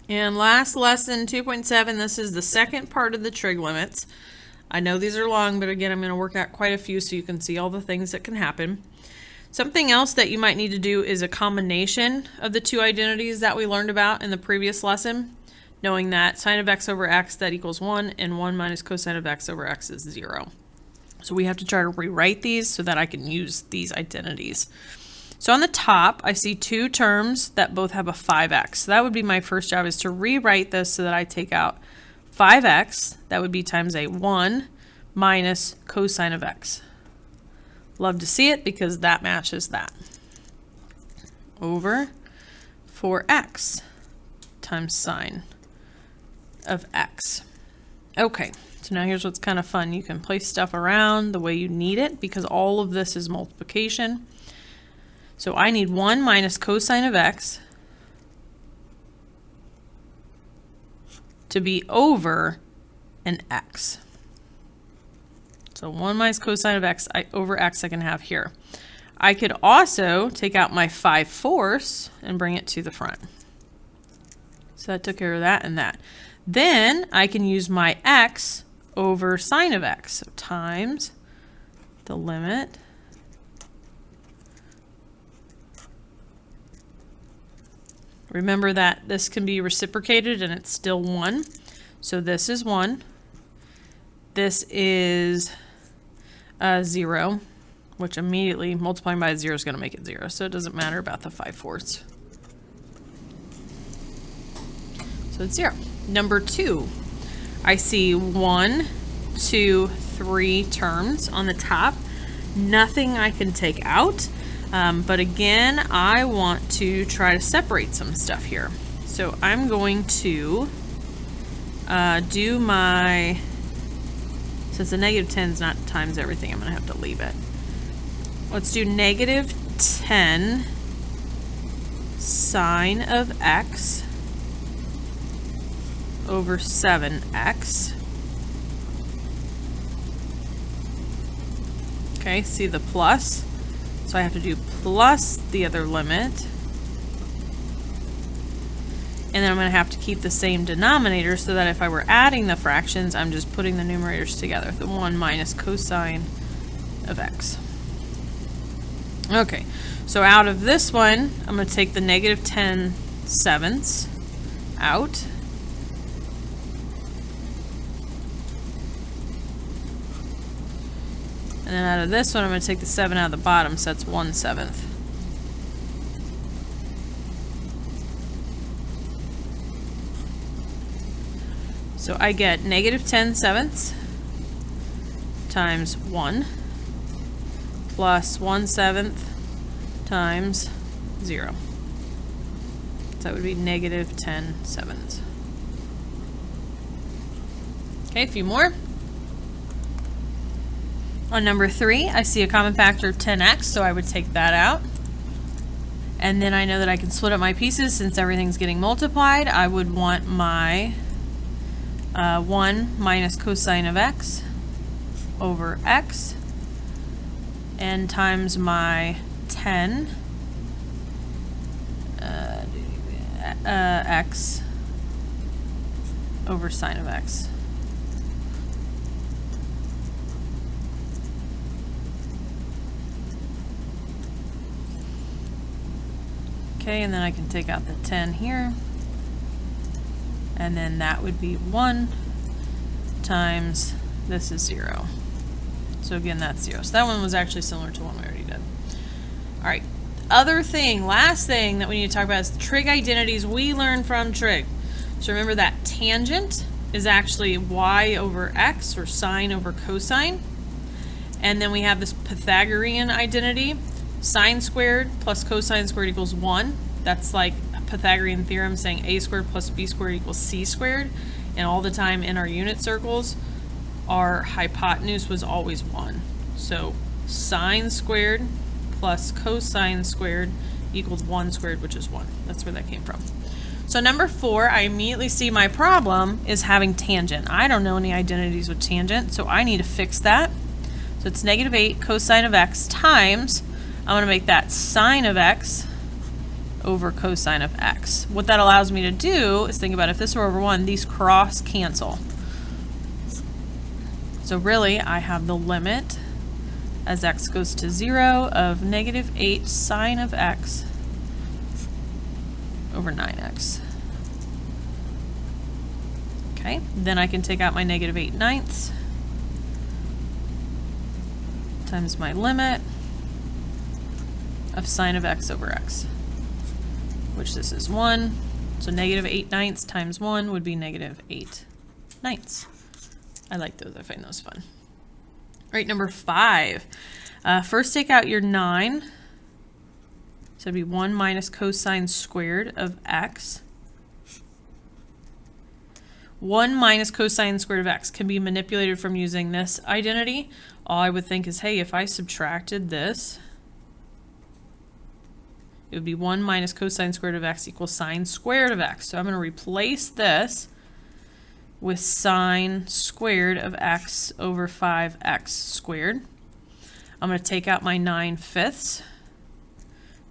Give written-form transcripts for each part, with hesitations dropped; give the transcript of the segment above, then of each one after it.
And last lesson, 2.7, this is the second part of the trig limits. I know these are long, but again, I'm going to work out quite a few so you can see all the things that can happen. Something else that you might need to do is a combination of the two identities that we learned about in the previous lesson, knowing that sine of x over x, that equals 1, and 1 minus cosine of x over x is 0. So we have to try to rewrite these so that I can use these identities. So on the top, I see two terms that both have a 5x. So that would be my first job, is to rewrite this so that I take out 5x, that would be times a 1 minus cosine of x. Love to see it because that matches that. Over 4x times sine of x. Okay, so now here's what's kind of fun. You can place stuff around the way you need it because all of this is multiplication. So I need 1 minus cosine of x to be over an x. So 1 minus cosine of x over x I can have here. I could also take out my 5/4 and bring it to the front. So that took care of that and that. Then I can use my x over sine of x. So times the limit remember that this can be reciprocated and it's still 1. So this is 1. This is 0, which immediately multiplying by 0 is going to make it 0. So it doesn't matter about the 5/4. So it's 0. Number 2, I see 1, 2, 3 terms on the top. Nothing I can take out. But again, I want to try to separate some stuff here. So I'm going to do my, since the negative 10 is not times everything, I'm going to have to leave it. Let's do negative 10 sine of x over 7x. Okay, see the plus? So I have to do plus the other limit. And then I'm going to have to keep the same denominator so that if I were adding the fractions, I'm just putting the numerators together. The 1 minus cosine of x. Okay, so out of this one, I'm going to take the negative 10 sevenths out. And then out of this one, I'm going to take the 7 out of the bottom, so that's 1/7. So I get negative 10 sevenths times 1 plus 1/7 times 0. So that would be negative 10 sevenths. Okay, a few more. On number 3, I see a common factor of 10x, so I would take that out. And then I know that I can split up my pieces since everything's getting multiplied. I would want my 1 minus cosine of x over x and times my 10 x over sine of x. Okay, and then I can take out the 10 here. And then that would be 1 times, this is 0. So again, that's 0. So that one was actually similar to one we already did. All right, other thing, last thing that we need to talk about is the trig identities we learned from trig. So remember that tangent is actually y over x, or sine over cosine. And then we have this Pythagorean identity. Sine squared plus cosine squared equals 1. That's like a Pythagorean theorem saying a squared plus b squared equals c squared. And all the time in our unit circles, our hypotenuse was always 1. So sine squared plus cosine squared equals 1 squared, which is 1. That's where that came from. So number 4, I immediately see my problem is having tangent. I don't know any identities with tangent, so I need to fix that. So it's negative 8 cosine of x times, I'm going to make that sine of x over cosine of x. What that allows me to do is think about if this were over 1, these cross cancel. So really, I have the limit as x goes to 0 of negative 8 sine of x over 9x. Okay, then I can take out my negative 8/9 times my limit of sine of x over x, which this is 1. So negative 8/9 times 1 would be negative 8/9. I like those. I find those fun. All right, number 5. First take out your 9. So it'd be 1 minus cosine squared of x. 1 minus cosine squared of x can be manipulated from using this identity. All I would think is, hey, if I subtracted this, it would be 1 minus cosine squared of x equals sine squared of x. So I'm going to replace this with sine squared of x over 5x squared. I'm going to take out my 9/5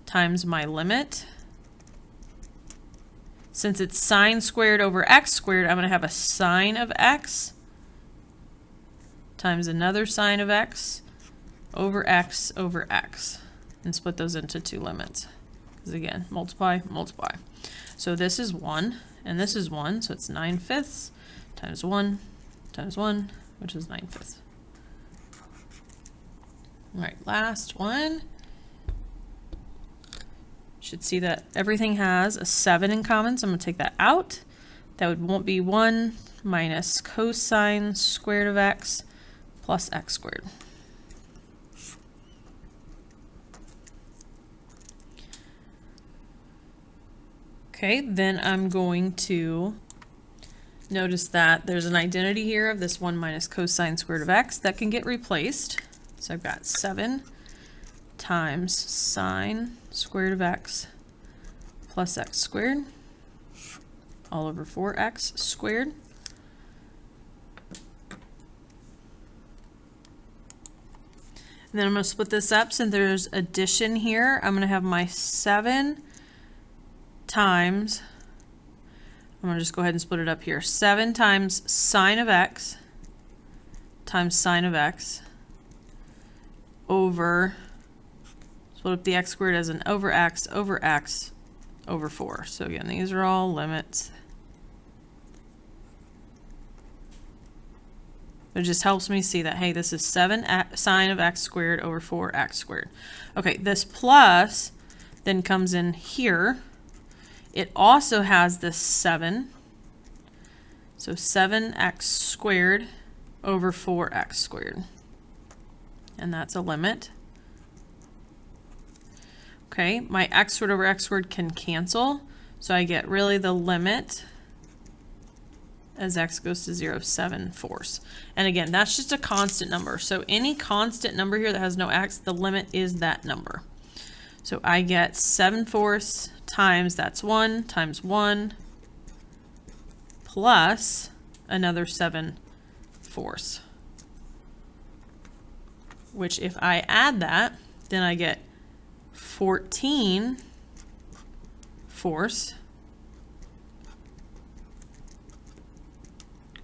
times my limit. Since it's sine squared over x squared, I'm going to have a sine of x times another sine of x over x, and split those into 2 limits. Because again, multiply, multiply. So this is 1, and this is 1, so it's 9/5 times 1 times 1, which is 9/5. All right, last one. Should see that everything has a 7 in common, so I'm going to take that out. That won't be 1 minus cosine squared of x plus x squared. Okay, then I'm going to notice that there's an identity here of this 1 minus cosine squared of x that can get replaced. So I've got 7 times sine squared of x plus x squared all over 4x squared. And then I'm going to split this up. Since there's addition here, I'm going to have my 7 times, I'm going to just go ahead and split it up here. 7 times sine of x times sine of x over, split up the x squared as an over x over 4. So again, these are all limits. It just helps me see that, hey, this is 7 sine of x squared over 4x squared. Okay, this plus then comes in here. It also has this 7. So 7x squared over 4x squared. And that's a limit. Okay, my x squared over x squared can cancel. So I get really the limit as x goes to 0, 7/4. And again, that's just a constant number. So any constant number here that has no x, the limit is that number. So I get 7/4 times, that's 1, times 1, plus another 7/4. Which if I add that, then I get 14/4.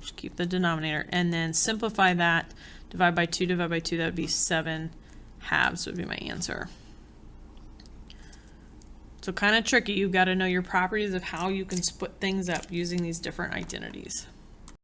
Just keep the denominator. And then simplify that, divide by 2, that would be 7/2 would be my answer. So kind of tricky. You've got to know your properties of how you can split things up using these different identities.